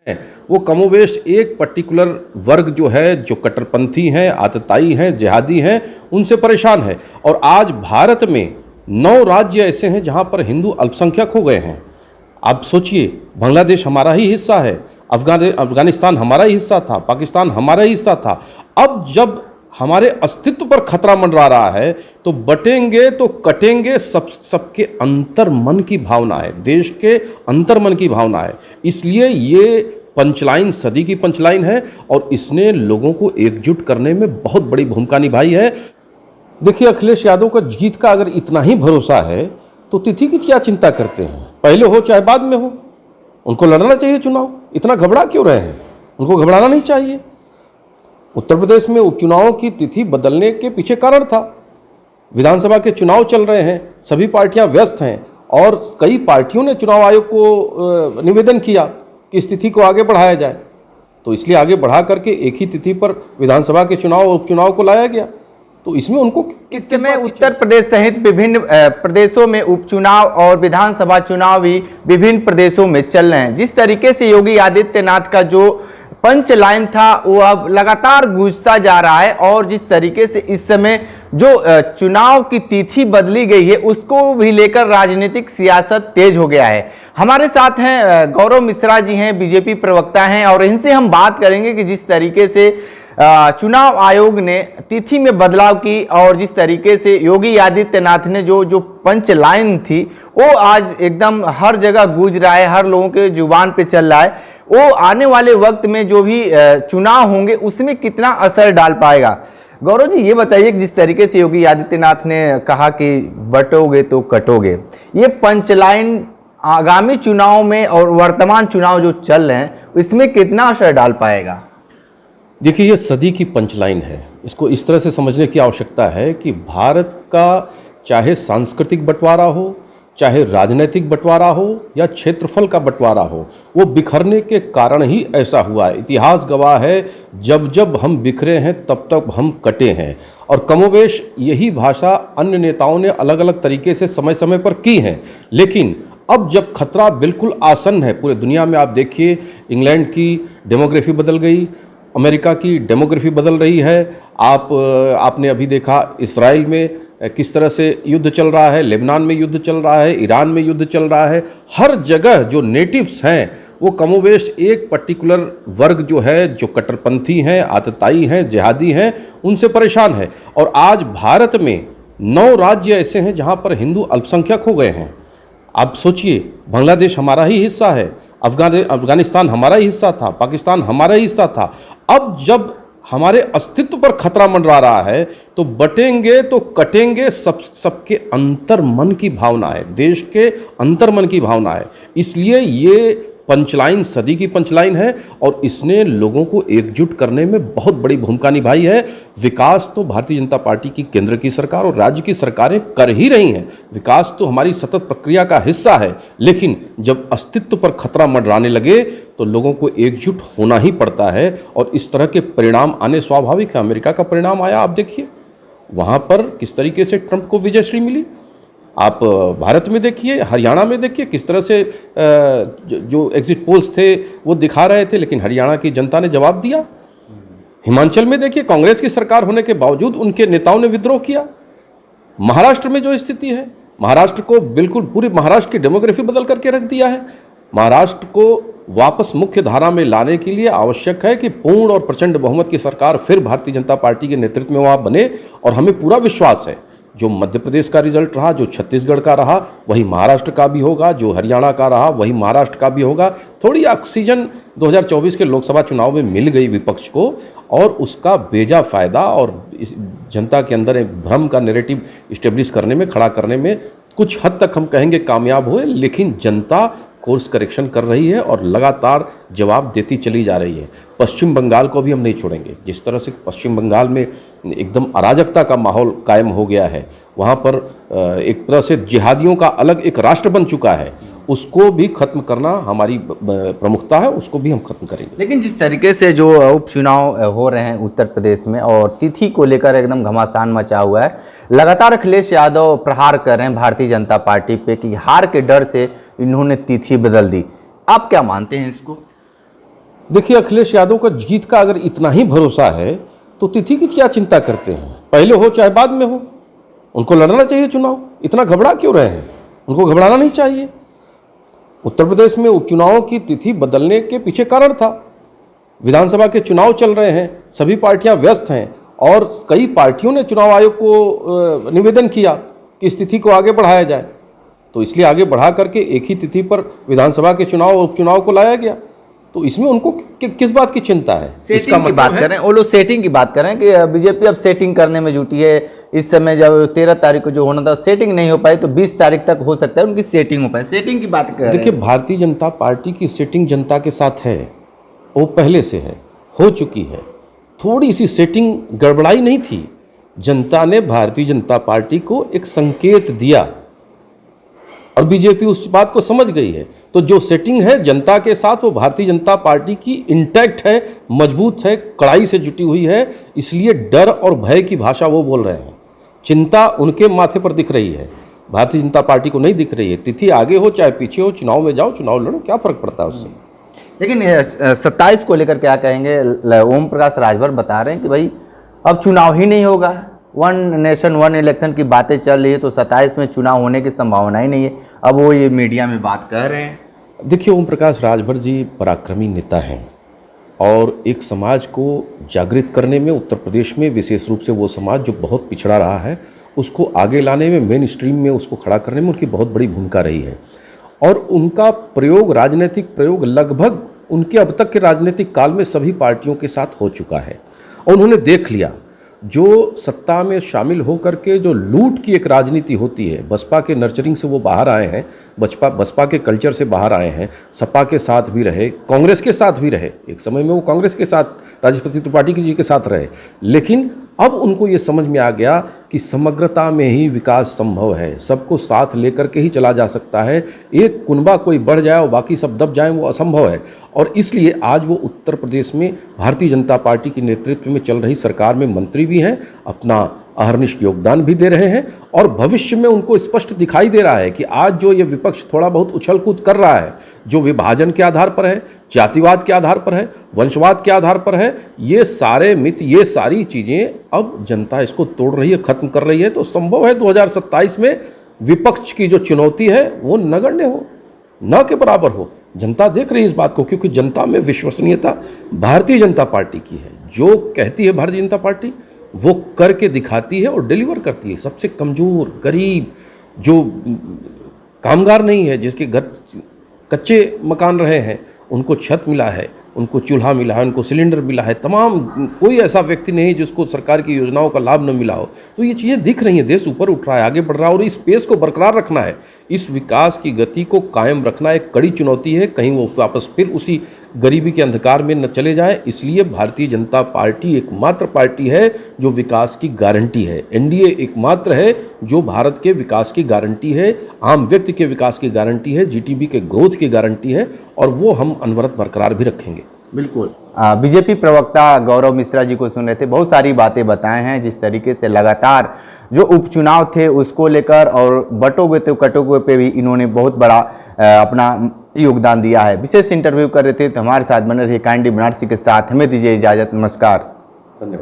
हैं, वो कमोवेश एक पर्टिकुलर वर्ग जो है, जो कट्टरपंथी हैं, आतताई हैं, जिहादी हैं, उनसे परेशान है। और आज भारत में 9 राज्य ऐसे हैं जहां पर हिंदू अल्पसंख्यक हो गए हैं। आप सोचिए, बांग्लादेश हमारा ही हिस्सा है, अफगानिस्तान हमारा ही हिस्सा था, पाकिस्तान हमारा ही हिस्सा था। अब जब हमारे अस्तित्व पर खतरा मंडरा रहा है तो बटेंगे तो कटेंगे, सबके अंतर्मन की भावना है, देश के अंतर्मन की भावना है। इसलिए ये पंचलाइन सदी की पंचलाइन है और इसने लोगों को एकजुट करने में बहुत बड़ी भूमिका निभाई है। देखिए, अखिलेश यादव का जीत का अगर इतना ही भरोसा है तो तिथि की क्या चिंता करते हैं, पहले हो चाहे बाद में हो। उनको लड़ना चाहिए चुनाव, इतना घबरा क्यों रहे हैं? उनको घबराना नहीं चाहिए। उत्तर प्रदेश में उपचुनावों की तिथि बदलने के पीछे कारण था, विधानसभा के चुनाव चल रहे हैं, सभी पार्टियां व्यस्त हैं और कई पार्टियों ने चुनाव आयोग को निवेदन किया कि इस तिथि को आगे बढ़ाया जाए, तो इसलिए आगे बढ़ा करके एक ही तिथि पर विधानसभा के चुनाव और उपचुनाव को लाया गया। तो इसमें उनको इस समय उत्तर प्रदेश सहित विभिन्न प्रदेशों में उपचुनाव और विधानसभा चुनाव भी विभिन्न प्रदेशों में चल रहे हैं। जिस तरीके से योगी आदित्यनाथ का जो पंच लाइन था वो अब लगातार गूंजता जा रहा है और जिस तरीके से इस समय जो चुनाव की तिथि बदली गई है उसको भी लेकर राजनीतिक सियासत तेज हो गया है। हमारे साथ हैं गौरव मिश्रा जी, हैं बीजेपी प्रवक्ता हैं और इनसे हम बात करेंगे कि जिस तरीके से चुनाव आयोग ने तिथि में बदलाव की और जिस तरीके से योगी आदित्यनाथ ने जो पंच लाइन थी वो आज एकदम हर जगह गूंज रहा है, हर लोगों के जुबान पे चल रहा है, वो आने वाले वक्त में जो भी चुनाव होंगे उसमें कितना असर डाल पाएगा। गौरव जी, ये बताइए कि जिस तरीके से योगी आदित्यनाथ ने कहा कि बटोगे तो कटोगे, ये पंचलाइन आगामी चुनाव में और वर्तमान चुनाव जो चल रहे हैं इसमें कितना असर डाल पाएगा? देखिए, ये सदी की पंचलाइन है, इसको इस तरह से समझने की आवश्यकता है कि भारत का चाहे सांस्कृतिक बंटवारा हो, चाहे राजनीतिक बंटवारा हो या क्षेत्रफल का बंटवारा हो, वो बिखरने के कारण ही ऐसा हुआ है। इतिहास गवाह है, जब जब हम बिखरे हैं तब तक हम कटे हैं। और कमोवेश यही भाषा अन्य नेताओं ने अलग अलग तरीके से समय समय पर की है। लेकिन अब जब खतरा बिल्कुल आसन्न है, पूरे दुनिया में आप देखिए, इंग्लैंड की डेमोग्राफी बदल गई, अमेरिका की डेमोग्राफी बदल रही है। आपने अभी देखा इजराइल में किस तरह से युद्ध चल रहा है, लेबनान में युद्ध चल रहा है, ईरान में युद्ध चल रहा है। हर जगह जो नेटिव्स हैं वो कमोवेश एक पर्टिकुलर वर्ग जो है, जो कट्टरपंथी हैं, आतताई हैं, जिहादी हैं, उनसे परेशान है। और आज भारत में 9 राज्य ऐसे हैं जहां पर हिंदू अल्पसंख्यक हो गए हैं। आप सोचिए, बांग्लादेश हमारा ही हिस्सा है, अफगानिस्तान हमारा ही हिस्सा था, पाकिस्तान हमारा ही हिस्सा था। अब जब हमारे अस्तित्व पर खतरा मंडरा रहा है तो बटेंगे तो कटेंगे, सबके अंतर्मन की भावना है, देश के अंतर्मन की भावना है। इसलिए ये पंचलाइन सदी की पंचलाइन है और इसने लोगों को एकजुट करने में बहुत बड़ी भूमिका निभाई है। विकास तो भारतीय जनता पार्टी की केंद्र की सरकार और राज्य की सरकारें कर ही रही हैं, विकास तो हमारी सतत प्रक्रिया का हिस्सा है। लेकिन जब अस्तित्व पर खतरा मंडराने लगे तो लोगों को एकजुट होना ही पड़ता है और इस तरह के परिणाम आने स्वाभाविक है। अमेरिका का परिणाम आया, आप देखिए वहाँ पर किस तरीके से ट्रंप को विजयश्री मिली। आप भारत में देखिए, हरियाणा में देखिए किस तरह से जो एग्जिट पोल्स थे वो दिखा रहे थे, लेकिन हरियाणा की जनता ने जवाब दिया। हिमाचल में देखिए, कांग्रेस की सरकार होने के बावजूद उनके नेताओं ने विद्रोह किया। महाराष्ट्र में जो स्थिति है, महाराष्ट्र को बिल्कुल पूरी महाराष्ट्र की डेमोग्राफी बदल करके रख दिया है। महाराष्ट्र को वापस मुख्य धारा में लाने के लिए आवश्यक है कि पूर्ण और प्रचंड बहुमत की सरकार फिर भारतीय जनता पार्टी के नेतृत्व में वहाँ बने। और हमें पूरा विश्वास है, जो मध्य प्रदेश का रिजल्ट रहा, जो छत्तीसगढ़ का रहा, वही महाराष्ट्र का भी होगा, जो हरियाणा का रहा वही महाराष्ट्र का भी होगा। थोड़ी ऑक्सीजन 2024 के लोकसभा चुनाव में मिल गई विपक्ष को और उसका बेजा फायदा और जनता के अंदर एक भ्रम का नैरेटिव इस्टेब्लिश करने में, खड़ा करने में कुछ हद तक हम कहेंगे कामयाब हुए। लेकिन जनता कोर्स करेक्शन कर रही है और लगातार जवाब देती चली जा रही है। पश्चिम बंगाल को भी हम नहीं छोड़ेंगे। जिस तरह से पश्चिम बंगाल में एकदम अराजकता का माहौल कायम हो गया है, वहाँ पर एक तरह से जिहादियों का अलग एक राष्ट्र बन चुका है, उसको भी खत्म करना हमारी प्रमुखता है, उसको भी हम खत्म करेंगे। लेकिन जिस तरीके से जो उपचुनाव हो रहे हैं उत्तर प्रदेश में और तिथि को लेकर एकदम घमासान मचा हुआ है, लगातार अखिलेश यादव प्रहार कर रहे हैं भारतीय जनता पार्टी पे कि हार के डर से इन्होंने तिथि बदल दी। आप क्या मानते हैं इसको? देखिए, अखिलेश यादव का जीत का अगर इतना ही भरोसा है तो तिथि की क्या चिंता करते हैं? पहले हो चाहे बाद में हो, उनको लड़ना चाहिए चुनाव। इतना घबरा क्यों रहे हैं? उनको घबराना नहीं चाहिए। उत्तर प्रदेश में उपचुनावों की तिथि बदलने के पीछे कारण था। विधानसभा के चुनाव चल रहे हैं, सभी पार्टियां व्यस्त हैं और कई पार्टियों ने चुनाव आयोग को निवेदन किया कि इस तिथि को आगे बढ़ाया जाए, तो इसलिए आगे बढ़ा करके एक ही तिथि पर विधानसभा के चुनाव और उपचुनाव को लाया गया। तो इसमें उनको किस बात की चिंता है? सेटिंग की बात करें, वो लोग सेटिंग की बात करें कि बीजेपी अब सेटिंग करने में जुटी है। इस समय जब 13 तारीख को जो होना था सेटिंग नहीं हो पाई, तो 20 तारीख तक हो सकता है उनकी सेटिंग हो पाए। सेटिंग की बात करें, देखिए, भारतीय जनता पार्टी की सेटिंग जनता के साथ है, वो पहले से है, हो चुकी है। थोड़ी सी सेटिंग गड़बड़ाई नहीं थी। जनता ने भारतीय जनता पार्टी को एक संकेत दिया और बीजेपी उस बात को समझ गई है। तो जो सेटिंग है जनता के साथ, वो भारतीय जनता पार्टी की इंटैक्ट है, मजबूत है, कड़ाई से जुटी हुई है। इसलिए डर और भय की भाषा वो बोल रहे हैं। चिंता उनके माथे पर दिख रही है, भारतीय जनता पार्टी को नहीं दिख रही है। तिथि आगे हो चाहे पीछे हो, चुनाव में जाओ, चुनाव लड़ो, क्या फर्क पड़ता है उससे। लेकिन 27 को लेकर क्या कहेंगे? ओम प्रकाश राजभर बता रहे हैं कि भाई अब चुनाव ही नहीं होगा, वन नेशन वन इलेक्शन की बातें चल रही है, तो 27 में चुनाव होने की संभावना ही नहीं है। अब वो ये मीडिया में बात कर रहे हैं। देखिए, ओम प्रकाश राजभर जी पराक्रमी नेता हैं और एक समाज को जागृत करने में उत्तर प्रदेश में, विशेष रूप से वो समाज जो बहुत पिछड़ा रहा है, उसको आगे लाने में, मेन स्ट्रीम में उसको खड़ा करने में उनकी बहुत बड़ी भूमिका रही है। और उनका प्रयोग, राजनीतिक प्रयोग लगभग उनके अब तक के राजनीतिक काल में सभी पार्टियों के साथ हो चुका है। और उन्होंने देख लिया, जो सत्ता में शामिल होकर के जो लूट की एक राजनीति होती है, बसपा के नर्चरिंग से वो बाहर आए हैं, बसपा के कल्चर से बाहर आए हैं, सपा के साथ भी रहे, कांग्रेस के साथ भी रहे। एक समय में वो कांग्रेस के साथ, राष्ट्रपति त्रिपाठी जी के साथ रहे, लेकिन अब उनको ये समझ में आ गया कि समग्रता में ही विकास संभव है, सबको साथ लेकर के ही चला जा सकता है। एक कुनबा कोई बढ़ जाए और बाकी सब दब जाएं, वो असंभव है। और इसलिए आज वो उत्तर प्रदेश में भारतीय जनता पार्टी के नेतृत्व में चल रही सरकार में मंत्री भी हैं, अपना अहर्निश योगदान भी दे रहे हैं और भविष्य में उनको स्पष्ट दिखाई दे रहा है कि आज जो ये विपक्ष थोड़ा बहुत उछल कूद कर रहा है, जो विभाजन के आधार पर है, जातिवाद के आधार पर है, वंशवाद के आधार पर है, ये सारे मिथ, ये सारी चीज़ें अब जनता इसको तोड़ रही है, खत्म कर रही है। तो संभव है 2027 में विपक्ष की जो चुनौती है वो नगण्य हो, न के बराबर हो। जनता देख रही है इस बात को, क्योंकि जनता में विश्वसनीयता भारतीय जनता पार्टी की है। जो कहती है भारतीय जनता पार्टी वो करके दिखाती है और डिलीवर करती है। सबसे कमज़ोर, गरीब, जो कामगार नहीं है, जिसके घर कच्चे मकान रहे हैं, उनको छत मिला है, उनको चूल्हा मिला है, उनको सिलेंडर मिला है। तमाम, कोई ऐसा व्यक्ति नहीं जिसको सरकार की योजनाओं का लाभ न मिला हो। तो ये चीज़ें दिख रही हैं, देश ऊपर उठ रहा है, आगे बढ़ रहा है और इस पेस को बरकरार रखना है, इस विकास की गति को कायम रखना एक कड़ी चुनौती है। कहीं वो वापस फिर उसी गरीबी के अंधकार में न चले जाए। इसलिए भारतीय जनता पार्टी एकमात्र पार्टी है जो विकास की गारंटी है। एनडीए एकमात्र है जो भारत के विकास की गारंटी है, आम व्यक्ति के विकास की गारंटी है, जीडीपी के ग्रोथ की गारंटी है और वो हम अनवरत बरकरार भी रखेंगे। बिल्कुल। बीजेपी प्रवक्ता गौरव मिश्रा जी को सुन रहे थे, बहुत सारी बातें बताए हैं। जिस तरीके से लगातार जो उपचुनाव थे उसको लेकर और बटोगे तो कटोगे पे भी इन्होंने बहुत बड़ा अपना योगदान दिया है। विशेष इंटरव्यू कर रहे थे, तो हमारे साथ बने रहिए काइंडली बनारसी के साथ। हमें दीजिए इजाज़त, नमस्कार, धन्यवाद।